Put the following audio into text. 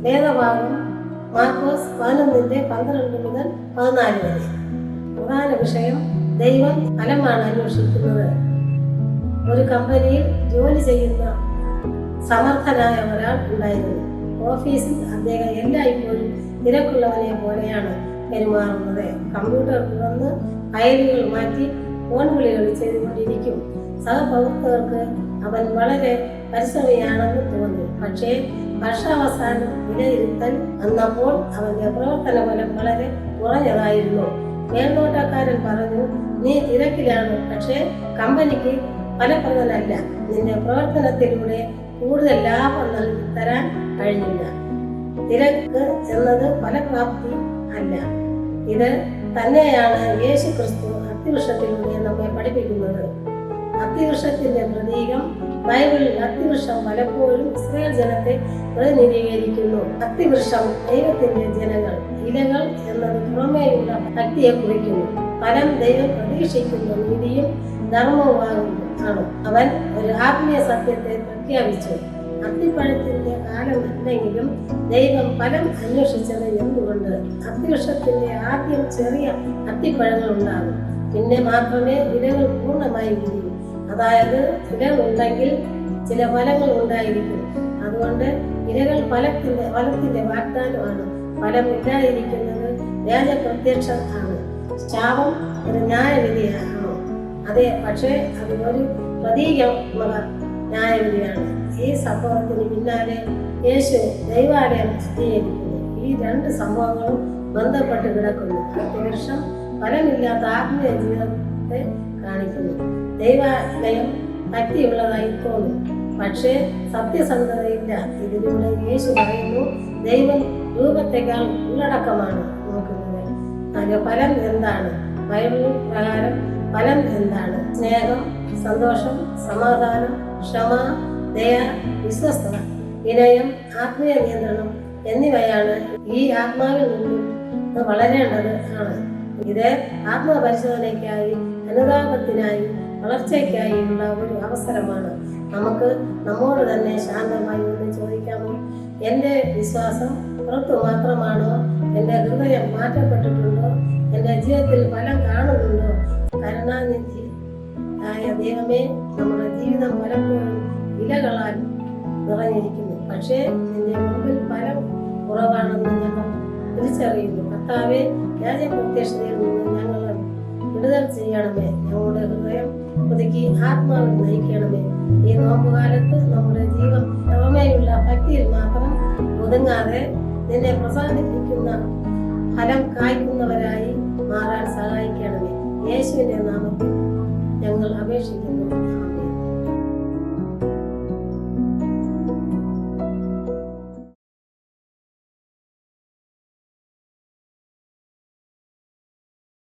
വേദഭാഗം മാർക്കോസ് 11:12 മുതൽ 14 വരെ. പ്രധാന വിഷയം ദൈവം ഫലമാണ് അന്വേഷിക്കുന്നത്. ഒരു കമ്പനിയിൽ ജോലി ചെയ്യുന്ന സമർത്ഥനായ ഒരാൾ ഉണ്ടായിരുന്നു. ഓഫീസിൽ അദ്ദേഹം എല്ലായ്പ്പോഴും തിരക്കുള്ളവനെ പോലെയാണ് പെരുമാറുന്നത്. കമ്പ്യൂട്ടർ തുറന്ന് ഫയലുകൾ മാറ്റി ഫോൺ വിളികൾ ചെയ്തുകൊണ്ടിരിക്കും. സഹപ്രവർത്തകർക്ക് അവൻ വളരെ പരിശ്രമിയാണെന്ന് തോന്നി. പക്ഷേ വർഷാവസാനം വിലയിരുത്തൽ വന്നപ്പോൾ അവന്റെ പ്രവർത്തന ഫലം വളരെ കുറഞ്ഞതായിരുന്നു. മേൽനോട്ടക്കാരൻ പറഞ്ഞു, നീ തിരക്കിലാണ്, പക്ഷേ കമ്പനിക്ക് ഫലപ്രദനല്ല. നിന്റെ പ്രവർത്തനത്തിലൂടെ കൂടുതൽ ലാഭം നൽകി തരാൻ കഴിഞ്ഞില്ല. തിരക്ക് എന്നത് ഫലപ്രാപ്തി അല്ല. ഇത് തന്നെയാണ് യേശു ക്രിസ്തു അത്തിവൃക്ഷത്തിലൂടെ നമ്മെ പഠിപ്പിക്കുന്നത്. അത്തിവൃക്ഷത്തിന്റെ പ്രതീകം ബൈബിളിൽ അത്തിവൃക്ഷം പലപ്പോഴും ഇസ്രായേൽ ജനത്തെ പ്രതിനിധീകരിക്കുന്നു. അത്തിവൃക്ഷം ദൈവത്തിന്റെ ജനങ്ങൾ. ഇലകൾ എന്നത് പുറമേയുള്ള ഭക്തിയെ കുറിക്കുന്നു. ഫലം ദൈവം പ്രതീക്ഷിക്കുന്ന നീതിയും ധർമ്മവുമാണ്. അവൻ ഒരു ആത്മീയ സത്യത്തെ പ്രഖ്യാപിച്ചു. അത്തിപ്പഴത്തിന്റെ കാലം അല്ലെങ്കിലും ദൈവം ഫലം അന്വേഷിച്ചത് എന്തുകൊണ്ട്? അത്തിവൃക്ഷത്തിന്റെ ആദ്യം ചെറിയ അത്തിപ്പഴങ്ങൾ ഉണ്ടാകും, പിന്നെ മാത്രമേ ഇലകൾ പൂർണ്ണമായി വിരിയൂ. അതായത് ഇലകൾ ഉണ്ടെങ്കിൽ ചില ഫലങ്ങൾ ഉണ്ടായിരിക്കും. അതുകൊണ്ട് ഇലകൾ ഫലത്തിന്റെ വാഗ്ദാനമാണ്. ഫലം ഇല്ലാതിരിക്കുന്നത് വ്യാജപ്രത്യക്ഷ ആണ്. ശാപം ഒരു ന്യായവിധിയാണോ? അതെ, പക്ഷേ അത് ഒരു പ്രതീകമുള്ള ന്യായവിധിയാണ്. ഈ സംഭവത്തിന് പിന്നാലെ യേശു ദൈവാലയം സ്ഥിരീകരിക്കുന്നു. ഈ രണ്ട് സംഭവങ്ങളും ബന്ധപ്പെട്ട് കിടക്കുന്നു. അത്തിവൃക്ഷം ഫലമില്ലാത്ത ആത്മീയ ജീവിതത്തെ കാണിക്കുന്നു. ദൈവാലയം ഭക്തിയുള്ളതായി തോന്നും, പക്ഷേ സത്യസന്ധതയില്ല. ഇതിലൂടെ യേശു പറയുന്നു, ദൈവം രൂപത്തെക്കാൾ ഉള്ളടക്കമാണ് നോക്കുന്നത്. അതിന്റെ ഫലം എന്താണ്? ബൈബിൾ പ്രകാരം ഫലം എന്താണ്? സ്നേഹം, സന്തോഷം, സമാധാനം, ക്ഷമ, ദയ, വിശ്വസ്തത, വിനയം, ആത്മീയ നിയന്ത്രണം എന്നിവയാണ് ഈ ആത്മാവിൽ നിന്നും വളരേണ്ടത് ആണ്. ഇത് ആത്മപരിശോധനയ്ക്കായി, അനുതാപത്തിനായി, വളർച്ചയ്ക്കായുള്ള ഒരു അവസരമാണ്. നമുക്ക് നമ്മോട് തന്നെ ശാന്തമായി ഒന്ന് ചോദിക്കാമോ? എൻ്റെ വിശ്വാസം പുറത്തു മാത്രമാണോ? എൻ്റെ ഹൃദയം മാറ്റപ്പെട്ടിട്ടുണ്ടോ? എൻ്റെ ജീവിതത്തിൽ ഫലം കാണുന്നുണ്ടോ? കരുണാനിധി ആയ ദൈവമേ, നമ്മുടെ ജീവിതം പലപ്പോഴും ഇലകളാൽ നിറഞ്ഞിരിക്കുന്നു. പക്ഷേ നിന്റെ മുമ്പിൽ ഫലം കുറവാണെന്ന് ഞങ്ങൾ തിരിച്ചറിയുന്നു. കർത്താവേ, വ്യാജപ്രത്യക്ഷതയിൽ നിന്ന് ഞങ്ങളെ വിടുതൽ ചെയ്യണമേ. ഞങ്ങളുടെ ഹൃദയം പുതുക്കി ആത്മാവിൽ നയിക്കണമേ. ഈ നോമ്പുകാലത്ത് നമ്മുടെ ജീവൻ പുറമേയുള്ള ഭക്തിയിൽ മാത്രം ഒതുങ്ങാതെ നിന്നെ പ്രസാദിപ്പിക്കുന്ന ഫലം കായ്ക്കുന്നവരായി മാറാൻ സഹായിക്കണമേ. യേശുവിന്റെ നാമത്തിൽ ഞങ്ങൾ അപേക്ഷിക്കുന്നു.